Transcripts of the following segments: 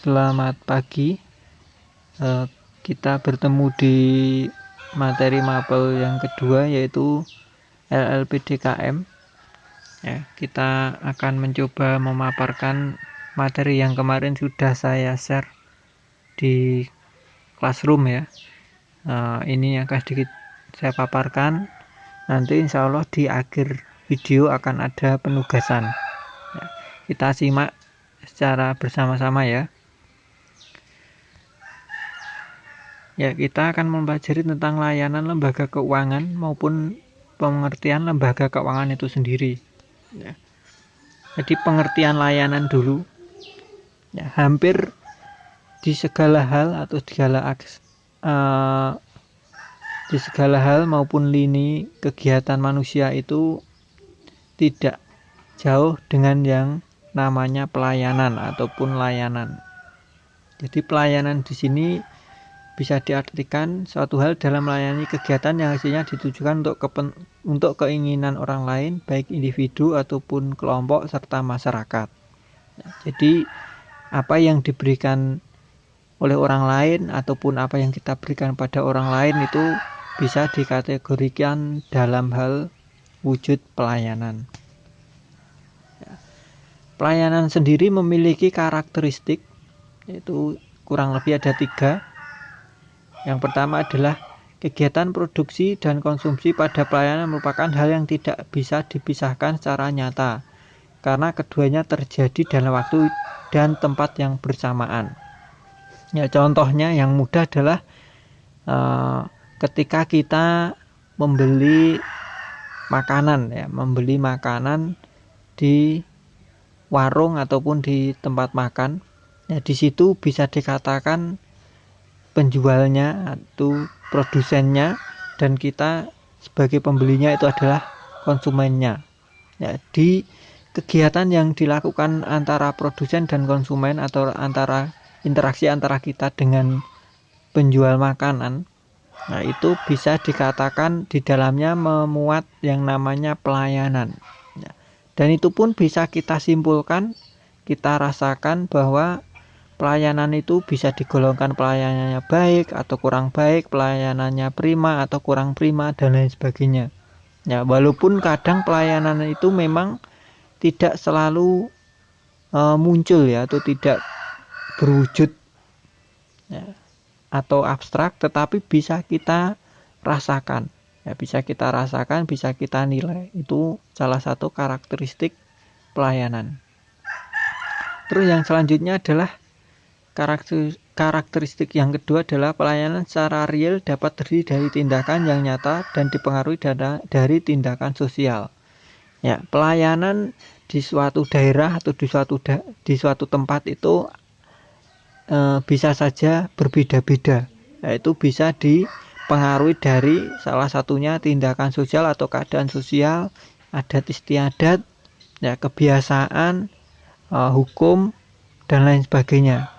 Selamat pagi. Kita bertemu di materi mapel yang kedua, yaitu LLPDKM. Ya, kita akan mencoba memaparkan materi yang kemarin sudah saya share di Classroom ya. Ini yang akan sedikit saya paparkan. Nanti insya Allah di akhir video akan ada penugasan. Ya, kita simak secara bersama-sama ya. Ya, kita akan mempelajari tentang layanan lembaga keuangan maupun pengertian lembaga keuangan itu sendiri. Ya. Jadi pengertian layanan dulu. Ya, hampir di segala hal atau di segala hal maupun lini kegiatan manusia itu tidak jauh dengan yang namanya pelayanan ataupun layanan. Jadi pelayanan di sini bisa diartikan suatu hal dalam melayani kegiatan yang hasilnya ditujukan untuk keinginan orang lain, baik individu ataupun kelompok serta masyarakat. Jadi apa yang diberikan oleh orang lain ataupun apa yang kita berikan pada orang lain itu bisa dikategorikan dalam hal wujud pelayanan. Pelayanan sendiri memiliki karakteristik, yaitu kurang lebih ada 3. Yang pertama adalah kegiatan produksi dan konsumsi pada pelayanan merupakan hal yang tidak bisa dipisahkan secara nyata karena keduanya terjadi dalam waktu dan tempat yang bersamaan. Ya, contohnya yang mudah adalah ketika kita membeli makanan di warung ataupun di tempat makan. Ya, di situ bisa dikatakan penjualnya atau produsennya dan kita sebagai pembelinya itu adalah konsumennya. Ya, di kegiatan yang dilakukan antara produsen dan konsumen atau interaksi antara kita dengan penjual makanan, nah itu bisa dikatakan di dalamnya memuat yang namanya pelayanan. Ya, dan itu pun bisa kita simpulkan, kita rasakan bahwa pelayanan itu bisa digolongkan pelayanannya baik atau kurang baik, pelayanannya prima atau kurang prima, dan lain sebagainya. Ya, walaupun kadang pelayanan itu memang tidak selalu muncul ya, atau tidak berwujud ya, atau abstrak, tetapi bisa kita rasakan. Ya, bisa kita rasakan, bisa kita nilai. Itu salah satu karakteristik pelayanan. Terus yang selanjutnya adalah karakteristik yang kedua adalah pelayanan secara real dapat terdiri dari tindakan yang nyata dan dipengaruhi dari tindakan sosial. Ya, pelayanan di suatu daerah atau di suatu tempat itu bisa saja berbeda-beda. Yaitu bisa dipengaruhi dari salah satunya tindakan sosial atau keadaan sosial, adat istiadat, ya, kebiasaan, hukum, dan lain sebagainya.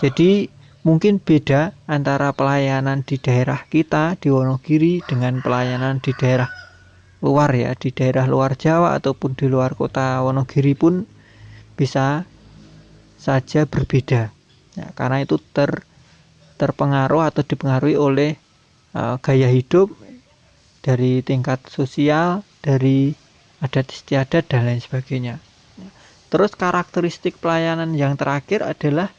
Jadi mungkin beda antara pelayanan di daerah kita di Wonogiri dengan pelayanan di daerah luar ya, di daerah luar Jawa ataupun di luar kota Wonogiri pun bisa saja berbeda. Ya, karena itu terpengaruh atau dipengaruhi oleh gaya hidup, dari tingkat sosial, dari adat istiadat, dan lain sebagainya. Terus karakteristik pelayanan yang terakhir adalah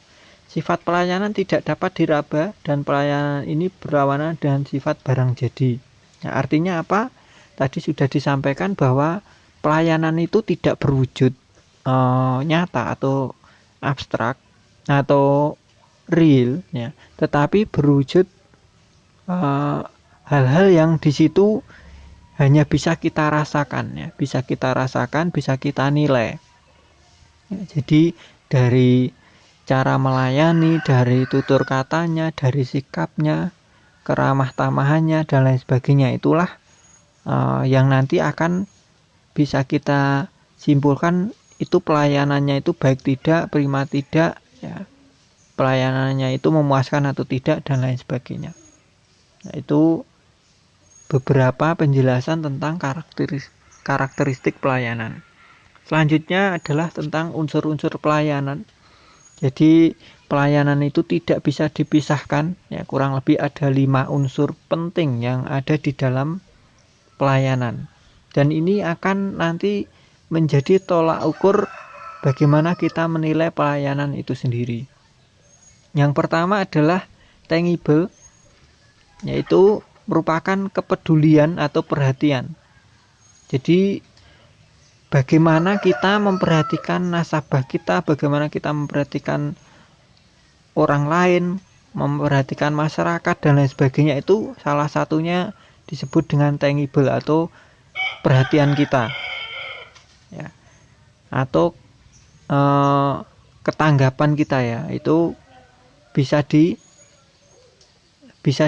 sifat pelayanan tidak dapat diraba dan pelayanan ini berlawanan dengan sifat barang jadi. Ya, artinya apa? Tadi sudah disampaikan bahwa pelayanan itu tidak berwujud nyata atau abstrak atau real, ya, tetapi berwujud hal-hal yang di situ hanya bisa kita rasakan, ya, bisa kita rasakan, bisa kita nilai. Ya, jadi dari cara melayani, dari tutur katanya, dari sikapnya, keramah tamahannya, dan lain sebagainya, itulah yang nanti akan bisa kita simpulkan itu pelayanannya itu baik tidak, prima tidak, ya, pelayanannya itu memuaskan atau tidak, dan lain sebagainya. Nah, itu beberapa penjelasan tentang karakteristik pelayanan. Selanjutnya adalah tentang unsur-unsur pelayanan. Jadi pelayanan itu tidak bisa dipisahkan, ya kurang lebih ada 5 unsur penting yang ada di dalam pelayanan. Dan ini akan nanti menjadi tolak ukur bagaimana kita menilai pelayanan itu sendiri. Yang pertama adalah tangible, yaitu merupakan kepedulian atau perhatian. Jadi bagaimana kita memperhatikan nasabah kita, bagaimana kita memperhatikan orang lain, memperhatikan masyarakat dan lain sebagainya, itu salah satunya disebut dengan tangible atau perhatian kita, ya, atau ketanggapan kita, ya, itu bisa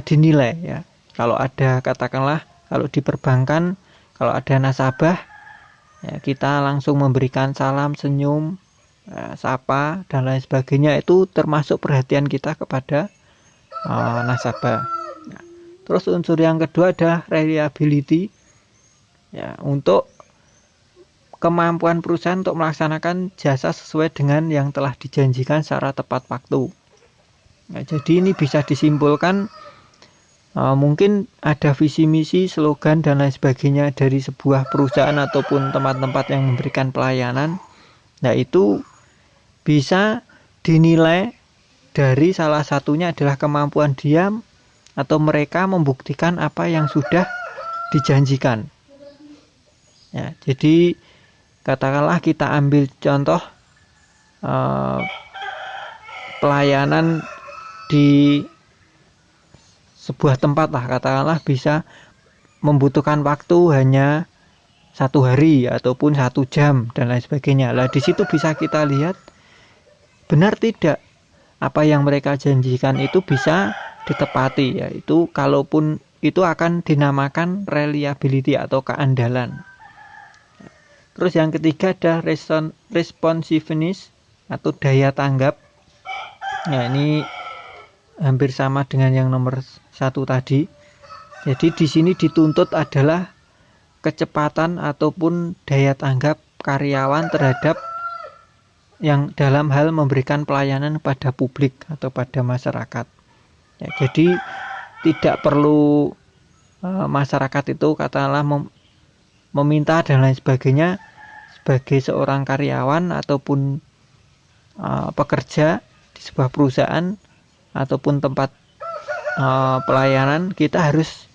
dinilai, ya. Kalau ada, katakanlah kalau di perbankan, kalau ada nasabah, ya, kita langsung memberikan salam, senyum, sapa dan lain sebagainya, itu termasuk perhatian kita kepada nasabah. Terus unsur yang kedua adalah reliability, ya, untuk kemampuan perusahaan untuk melaksanakan jasa sesuai dengan yang telah dijanjikan secara tepat waktu. Nah, jadi ini bisa disimpulkan mungkin ada visi misi, slogan dan lain sebagainya dari sebuah perusahaan ataupun tempat-tempat yang memberikan pelayanan. Nah, itu bisa dinilai dari salah satunya adalah kemampuan dia atau mereka membuktikan apa yang sudah dijanjikan. Ya, jadi katakanlah kita ambil contoh pelayanan di sebuah tempat lah, katakanlah bisa membutuhkan waktu hanya 1 hari ataupun 1 jam dan lain sebagainya. Lah di situ bisa kita lihat benar tidak apa yang mereka janjikan itu bisa ditepati, yaitu kalaupun itu akan dinamakan reliability atau keandalan. Terus yang ketiga ada responsiveness atau daya tanggap. Nah, ini hampir sama dengan yang nomor 1 tadi. Jadi di sini dituntut adalah kecepatan ataupun daya tanggap karyawan terhadap yang dalam hal memberikan pelayanan pada publik atau pada masyarakat. Ya, jadi tidak perlu masyarakat itu katakanlah meminta dan lain sebagainya sebagai seorang karyawan ataupun pekerja di sebuah perusahaan ataupun tempat pelayanan, kita harus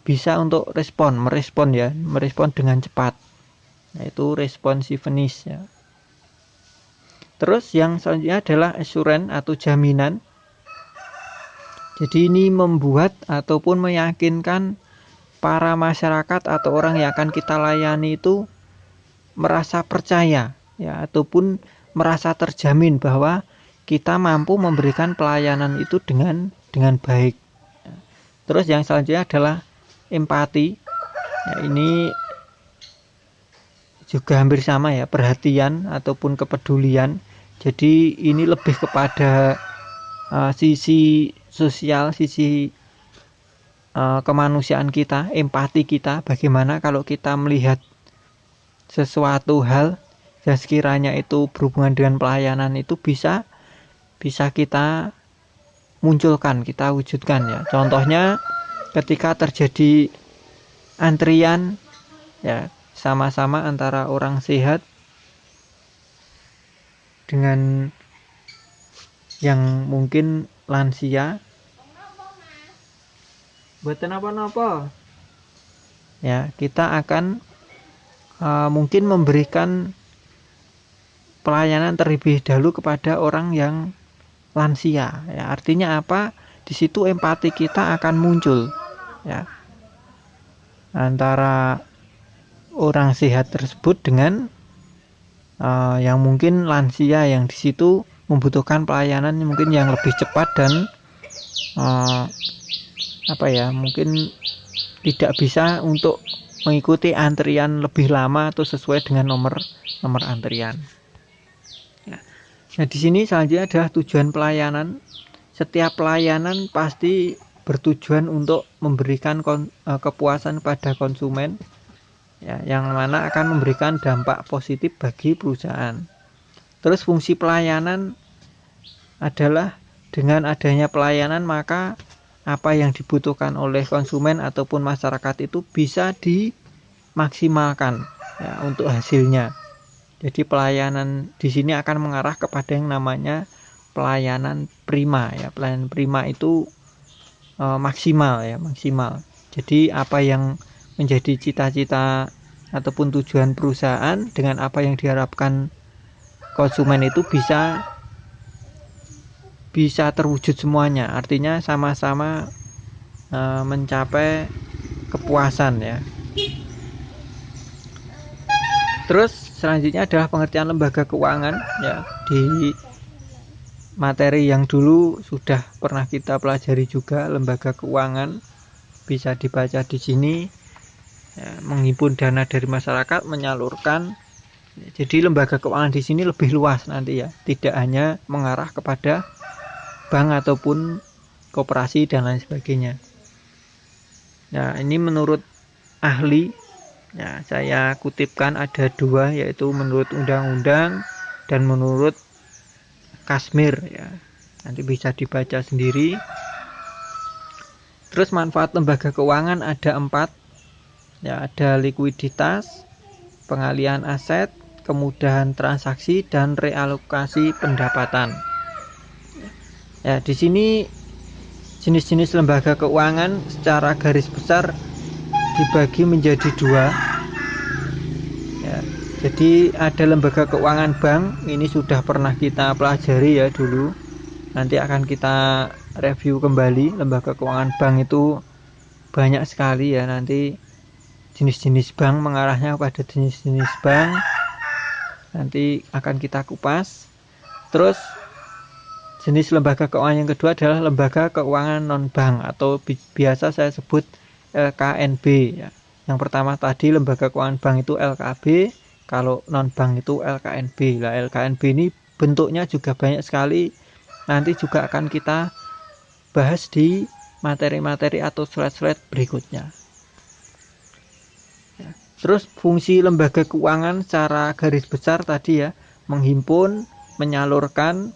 bisa untuk merespon dengan cepat, yaitu responsiveness, ya. Terus yang selanjutnya adalah assurance atau jaminan. Jadi ini membuat ataupun meyakinkan para masyarakat atau orang yang akan kita layani itu merasa percaya, ya, ataupun merasa terjamin bahwa kita mampu memberikan pelayanan itu dengan baik. Terus yang selanjutnya adalah empati. Ya, ini juga hampir sama, ya, perhatian ataupun kepedulian. Jadi ini lebih kepada sisi sosial, sisi kemanusiaan kita, empati kita, bagaimana kalau kita melihat sesuatu hal yang sekiranya itu berhubungan dengan pelayanan itu bisa kita munculkan, kita wujudkan, ya. Contohnya ketika terjadi antrian, ya, sama-sama antara orang sehat dengan yang mungkin lansia, buatan apa-apa, ya, kita akan mungkin memberikan pelayanan terlebih dahulu kepada orang yang lansia, ya. Artinya apa? Di situ empati kita akan muncul, ya, antara orang sehat tersebut dengan yang mungkin lansia yang di situ membutuhkan pelayanan mungkin yang lebih cepat dan mungkin tidak bisa untuk mengikuti antrian lebih lama atau sesuai dengan nomor antrian. Nah, di sini selanjutnya adalah tujuan pelayanan. Setiap pelayanan pasti bertujuan untuk memberikan kepuasan pada konsumen, ya, yang mana akan memberikan dampak positif bagi perusahaan. Terus fungsi pelayanan adalah dengan adanya pelayanan maka apa yang dibutuhkan oleh konsumen ataupun masyarakat itu bisa dimaksimalkan ya, untuk hasilnya. Jadi pelayanan di sini akan mengarah kepada yang namanya pelayanan prima ya. Pelayanan prima itu maksimal ya, maksimal. Jadi apa yang menjadi cita-cita ataupun tujuan perusahaan dengan apa yang diharapkan konsumen itu bisa terwujud semuanya. Artinya sama-sama mencapai kepuasan ya. Terus selanjutnya adalah pengertian lembaga keuangan ya. Di materi yang dulu sudah pernah kita pelajari juga lembaga keuangan, bisa dibaca di sini ya, menghimpun dana dari masyarakat, menyalurkan. Jadi lembaga keuangan di sini lebih luas nanti ya, tidak hanya mengarah kepada bank ataupun koperasi dan lain sebagainya. Nah, ini menurut ahli ya, saya kutipkan ada dua, yaitu menurut undang-undang dan menurut Kashmir ya. Nanti bisa dibaca sendiri. Terus manfaat lembaga keuangan ada 4 ya, ada likuiditas, pengalihan aset, kemudahan transaksi, dan realokasi pendapatan. Ya, di sini jenis-jenis lembaga keuangan secara garis besar dibagi menjadi 2 ya. Jadi ada lembaga keuangan bank, ini sudah pernah kita pelajari ya dulu. Nanti akan kita review kembali. Lembaga keuangan bank itu banyak sekali ya, nanti jenis-jenis bank, mengarahnya pada jenis-jenis bank nanti akan kita kupas. Terus jenis lembaga keuangan yang kedua adalah lembaga keuangan non bank atau biasa saya sebut LKNB ya. Yang pertama tadi lembaga keuangan bank itu LKB, kalau non bank itu LKNB. Nah, LKNB ini bentuknya juga banyak sekali. Nanti juga akan kita bahas di materi-materi atau slide-slide berikutnya. Ya. Terus fungsi lembaga keuangan secara garis besar tadi ya, menghimpun, menyalurkan,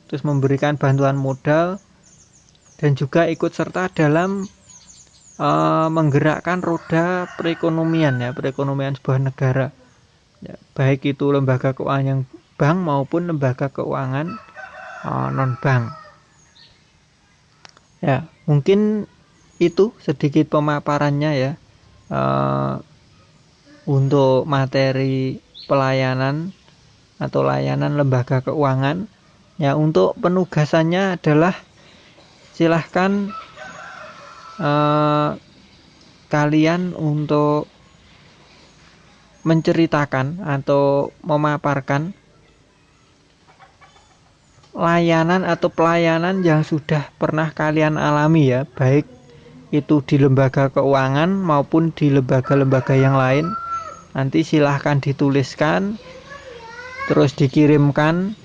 terus memberikan bantuan modal, dan juga ikut serta dalam menggerakkan roda perekonomian ya, perekonomian sebuah negara. Ya, baik itu lembaga keuangan yang bank maupun lembaga keuangan non bank. Ya, mungkin itu sedikit pemaparannya ya untuk materi pelayanan atau layanan lembaga keuangan. Ya, untuk penugasannya adalah silahkan kalian untuk menceritakan atau memaparkan layanan atau pelayanan yang sudah pernah kalian alami ya, baik itu di lembaga keuangan maupun di lembaga-lembaga yang lain. Nanti silahkan dituliskan, terus dikirimkan,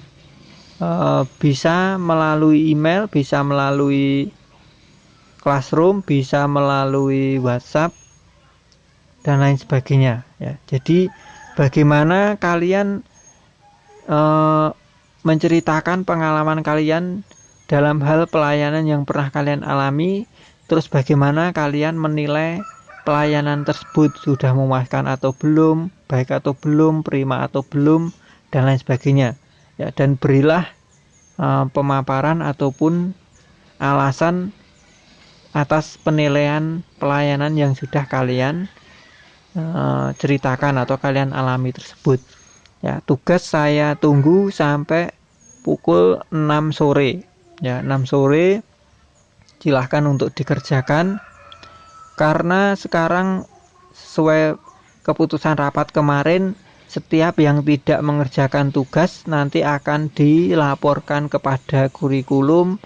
bisa melalui email, bisa melalui Classroom, bisa melalui WhatsApp dan lain sebagainya ya. Jadi bagaimana kalian menceritakan pengalaman kalian dalam hal pelayanan yang pernah kalian alami, terus bagaimana kalian menilai pelayanan tersebut sudah memuaskan atau belum, baik atau belum, prima atau belum, dan lain sebagainya ya. Dan berilah pemaparan ataupun alasan atas penilaian pelayanan yang sudah kalian ceritakan atau kalian alami tersebut ya. Tugas saya tunggu sampai pukul 6 sore ya. 6 sore silahkan untuk dikerjakan, karena sekarang sesuai keputusan rapat kemarin, setiap yang tidak mengerjakan tugas nanti akan dilaporkan kepada kurikulum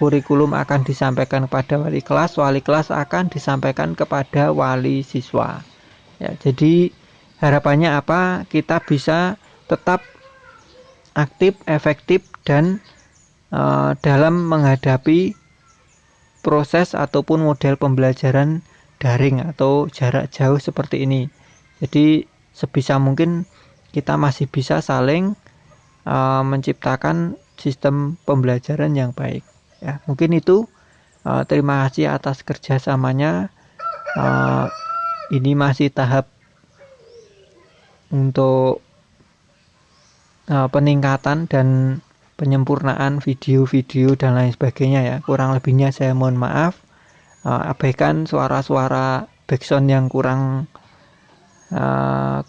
akan disampaikan kepada wali kelas akan disampaikan kepada wali siswa ya. Jadi harapannya apa? Kita bisa tetap aktif, efektif, dan dalam menghadapi proses ataupun model pembelajaran daring atau jarak jauh seperti ini. Jadi sebisa mungkin kita masih bisa saling menciptakan sistem pembelajaran yang baik. Ya, mungkin itu. Terima kasih atas kerjasamanya. Ini masih tahap untuk peningkatan dan penyempurnaan video-video dan lain sebagainya ya. Kurang lebihnya saya mohon maaf. Abaikan suara-suara backsound yang kurang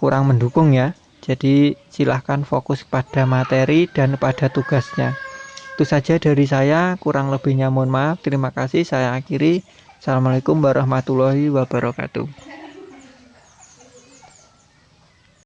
mendukung ya. Jadi silahkan fokus pada materi dan pada tugasnya. Itu saja dari saya, kurang lebihnya mohon maaf. Terima kasih, saya akhiri. Assalamualaikum warahmatullahi wabarakatuh.